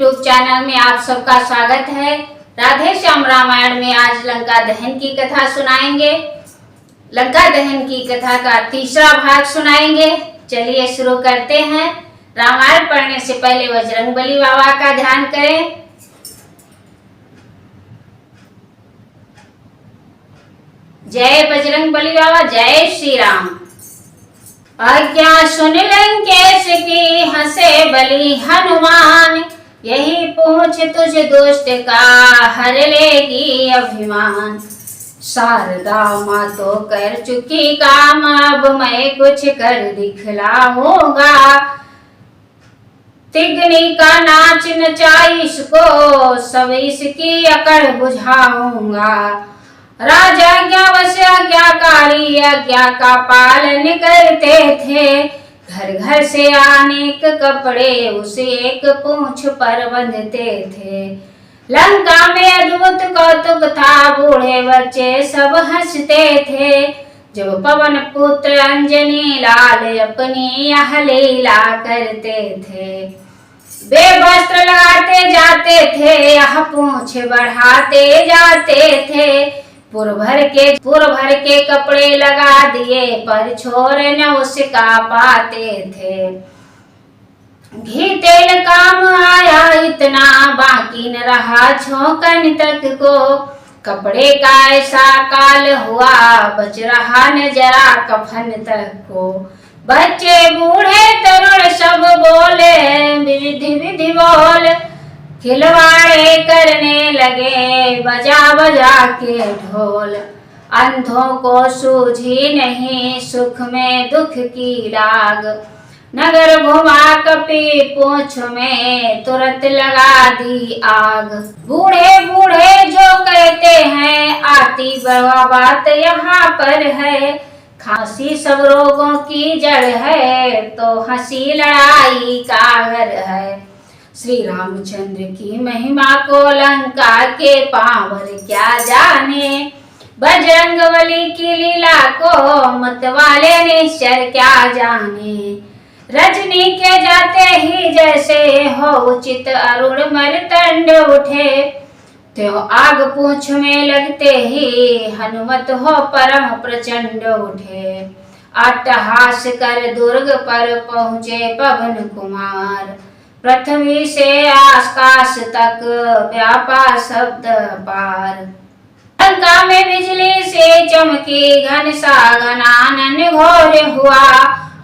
YouTube channel में आप सबका स्वागत है। राधे श्याम रामायण में आज लंका दहन की कथा सुनाएंगे। लंका दहन की कथा का तीसरा भाग सुनाएंगे। चलिए शुरू करते हैं। रामायण पढ़ने से पहले बजरंगबली बाबा का ध्यान करें। जय बजरंगबली बाबा, जय श्री राम। आज्ञा सुन लंकेश की, हंसे बलि हनुमान, यही पूछ तुझ दुष्ट का, हर लेगी अभिमान। शारदा माँ तो कर चुकी काम, अब मैं कुछ कर दिखलाऊंगा। तिगनी का नाच नचाइश को, सब इसकी अकड़ बुझाऊंगा। राजा आज्ञावश आज्ञाकारी, आज्ञा का पालन करते थे। घर घर से अनेक कपड़े उसे एक पूंछ पर बंधते थे। लंका में अद्भुत कौतुक था, बूढ़े बच्चे सब हंसते थे। जब पवन पुत्र अंजनी लाल अपनी यह लीला करते थे। वे वस्त्र लगाते जाते थे, यह पूंछ बढ़ाते जाते थे। पुर भर के कपड़े लगा दिए, पर छोर न उसका पाते थे। घी तेल काम आया इतना, बाकी न रहा झोंकन तक को। कपड़े का ऐसा काल हुआ, बच रहा न जरा कफन तक को। बच्चे बूढ़े तरुण सब बोले, विधि विधि बोल। खिलवाड़े करने लगे, बजा बजा के ढोल। अंधों को सूझी नहीं, सुख में दुख की राग। नगर घुमा कपी पूंछ में, तुरंत लगा दी आग। बूढ़े बूढ़े जो कहते हैं, आती बड़ा बात यहाँ पर है। खांसी सब रोगों की जड़ है, तो हंसी लड़ाई का घर है। श्री रामचंद्र की महिमा को लंका के पावर क्या जाने। बजरंगबली की लीला को मतवाले निश्चर क्या जाने। रजनी के जाते ही जैसे हो उचित, अरुण मरतंड उठे। त्यों आग पूंछ में लगते ही, हनुमत हो परम प्रचंड उठे। अट्टहास कर दुर्ग पर पहुँचे पवन कुमार। पृथ्वी से आकाश तक व्यापा शब्द पार। लंका में बिजली से चमकी, घन सा घनानन घोर हुआ।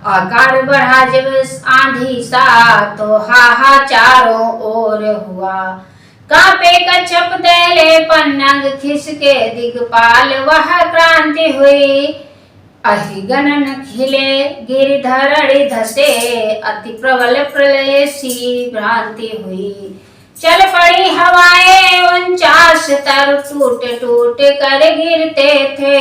आकार बढ़ा जब आंधी सा, तो हाहा चारों ओर हुआ। कांपे कच्छप दैले पन्नग, खिसके दिगपाल वह क्रांति हुई। अहिगणन खिले गिरधरणी धसे, अति प्रबल प्रलय सी भ्रांति हुई। चल पड़ी हवाएं 49 तर, टूट टूट कर गिरते थे।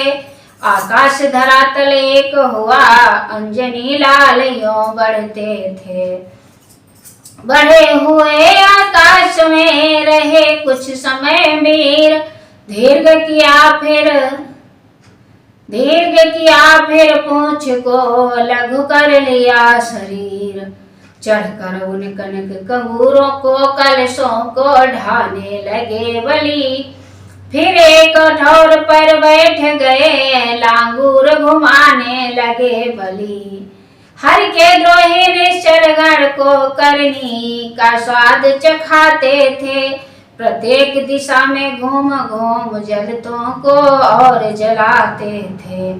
आकाश धरातल एक हुआ, अंजनी लाल यों बढ़ते थे। बढ़े हुए आकाश में रहे कुछ समय मीर। दीर्घ किया फिर पूंछ को, लघु कर लिया शरीर। चढ़कर उन कनक कंगूरों को, कलशों को ढाने लगे बलि। फिर एक ठौर पर बैठ गए, लांगूर घुमाने लगे बलि। हर के द्रोही निश्चर गण को, करनी का स्वाद चखाते थे। प्रत्येक दिशा में घूम घूम जलतों को और जलाते थे।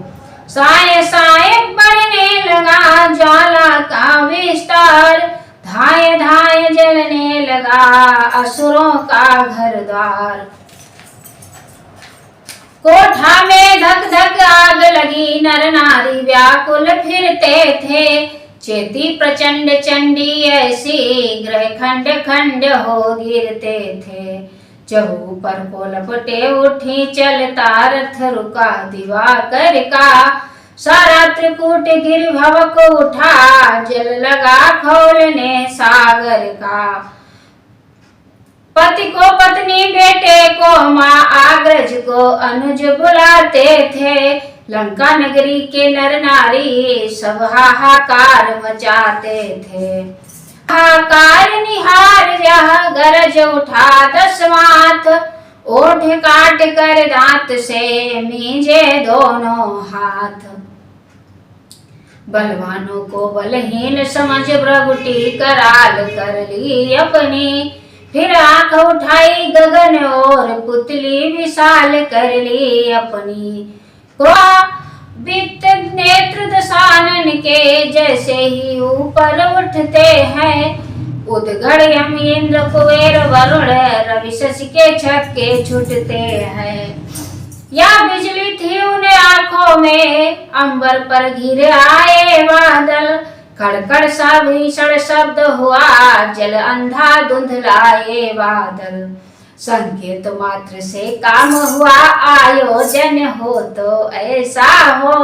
साए साए बढ़ने लगा ज्वाला का विस्तार। धाए धाए जलने लगा असुरों का घर द्वार। कोठा में धक धक आग लगी, नर नारी व्याकुल फिरते थे। चेती प्रचंड चंडी ऐसी, ग्रह खंड खंड हो गिरते थे। चहु पर को लपटे उठी, चलता रथ रुका दिवाकर का। सारा त्रिकूट गिर भवक उठा, जल लगा खौलने सागर का। पति को पत्नी, बेटे को माँ, आग्रज को अनुज बुलाते थे। लंका नगरी के नर नारी सब हाहाकार मचाते थे। हाहाकार निहार जह गरज उठा दसवात, ओठ काट कर दांत से मींजे दोनों हाथ। बलवानों को बलहीन समझ भ्रगुटी कराल कर ली अपनी, फिर आंख उठाई गगन और पुतली विशाल कर ली अपनी। वित्त नेत्र दशानन के जैसे ही ऊपर उठते हैं, उद्गड़ यम इंद्र कुबेर वरुण रवि शशि के छक्के छूटते हैं। या बिजली थी उन आंखों में, अंबर पर घिर आए बादल, खड़खड़ सा भीषण शब्द हुआ, जल अंधा धुंधलाए बादल। संकेत मात्र से काम हुआ, आयोजन हो तो ऐसा हो,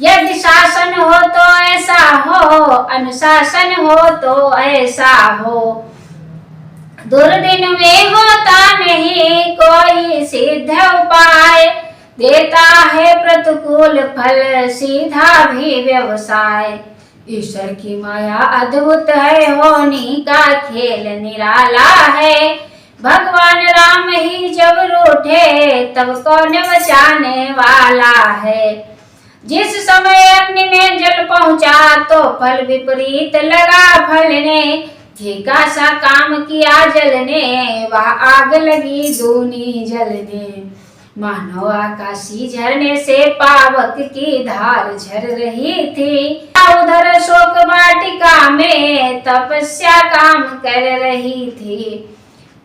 यदि शासन हो तो ऐसा हो, अनुशासन हो तो ऐसा हो। दुर्दिन में होता नहीं कोई सिद्ध उपाय, देता है प्रतिकूल फल सीधा भी व्यवसाय। ईश्वर की माया अद्भुत है, होनी का खेल निराला है। भगवान राम ही जब रूठे तब कौन बचाने वाला है। जिस समय अग्नि में जल पहुंचा तो फल विपरीत लगा फलने, घीका सा काम किया जलने, वह आग लगी दूनी जलने। मानो आकाशी झरने से पावक की धार झर रही थी, उधर शोक वाटिका में तपस्या काम कर रही थी।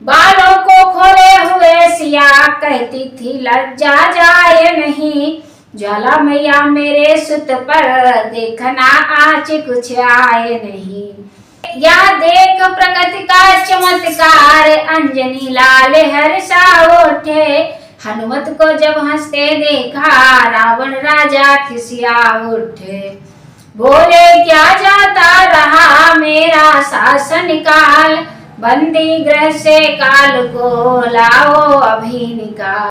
बालों को खोले हुए सिया कहती थी लज्जा जाए नहीं, ज्वाला मैया मेरे सुत पर देखना आज कुछ आए नहीं। या देख प्रकृति का चमत्कार, अंजनी लाल हर्षा उठे, हनुमत को जब हंसते देखा रावण राजा खिसिया उठे। बोले क्या जाता रहा मेरा शासन काल, बंदी गृह से काल को लाओ अभी निकाल।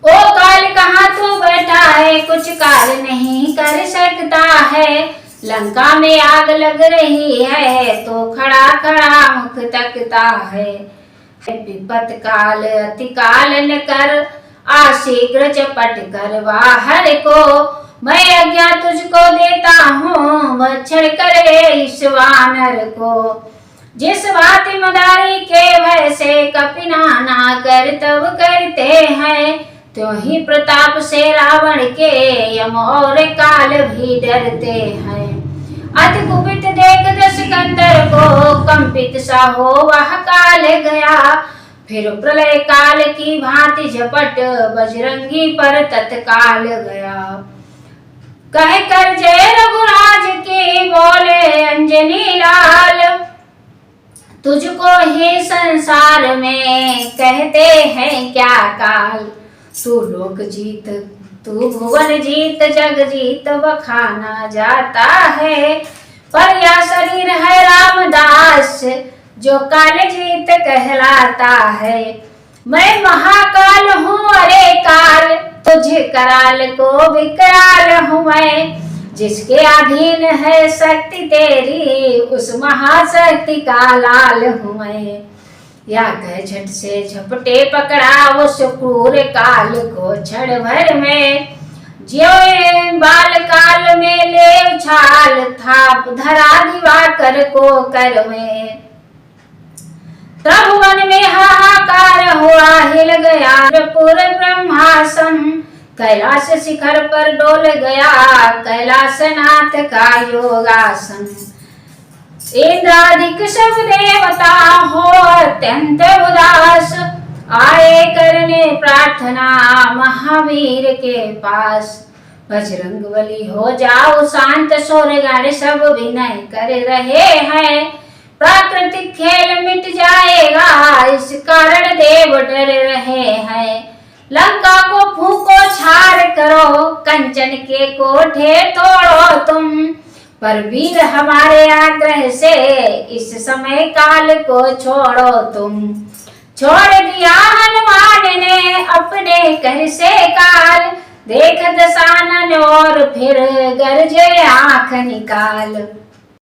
ओ काल कहाँ तू बैठा है, कुछ काल नहीं कर सकता है। लंका में आग लग रही है तो खड़ा खड़ा मुख तकता है। विपत काल अति काल न कर, आशीघ्र चपट कर बाहर को। मैं आज्ञा तुझको देता हूँ, भक्षण करे इस वानर को। जिस भांति मदारी के भय से कपिना ना कर तब करते हैं, त्यों ही प्रताप से रावण के यम और काल भी डरते हैं। अति कुपित देख दशकंदर को, कंपित सा हो वह काल गया। फिर प्रलय काल की भांति झपट बजरंगी पर तत्काल गया। कह कर जय रघुराज की बोले अंजनी लाल, तुझको ही संसार में कहते हैं क्या काल। तू लोक जीत तू भुवन जीत, जग जीत बखाना जाता है। पर यह शरीर है रामदास, जो काल जीत कहलाता है। मैं महाकाल हूँ अरे काल, तुझे कराल को विकराल हूँ मैं। जिसके अधीन है शक्ति तेरी, उस महाशक्ति का लाल हूँ मैं। या कह झट से झपटे पकड़ा उस क्रूर काल को क्षण भर में। ज्यो बाल काल में ले उछाल था धरा दिवाकर को कर में। त्रिभुवन में हाहाकार हुआ, हिल गया पूरे ब्रह्मासन। कैलाश शिखर पर डोल गया कैलाशनाथ का योगासन। इंद्रादिक सब देवता हो अत्यंत उदास, आए करने प्रार्थना महावीर के पास। बजरंग बली हो जाओ शांत, सूरगण सब विनय कर रहे हैं। प्राकृतिक खेल मिट जाएगा, इस कारण देव डर रहे हैं। लंका को फूको छाड़ करो, कंचन के कोठे तोड़ो तुम। पर वीर हमारे आग्रह से इस समय काल को छोड़ो तुम। छोड़ दिया हनुमान ने अपने कर से काल, देख दशानन और फिर गरजे आंख निकाल।